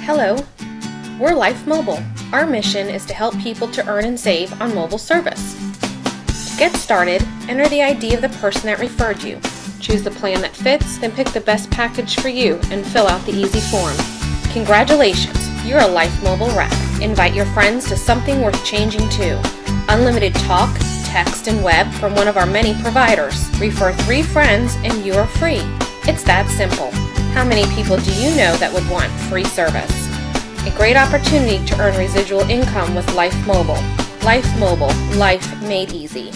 Hello, we're LifeMobile. Our mission is to help people to earn and save on mobile service. To get started, enter the ID of the person that referred you. Choose the plan that fits, then pick the best package for you and fill out the easy form. Congratulations, you're a LifeMobile rep. Invite your friends to something worth changing to. Unlimited talk, text, and web from one of our many providers. Refer 3 friends and you're free. It's that simple. How many people do you know that would want free service? A great opportunity to earn residual income with LifeMobile. LifeMobile, life made easy.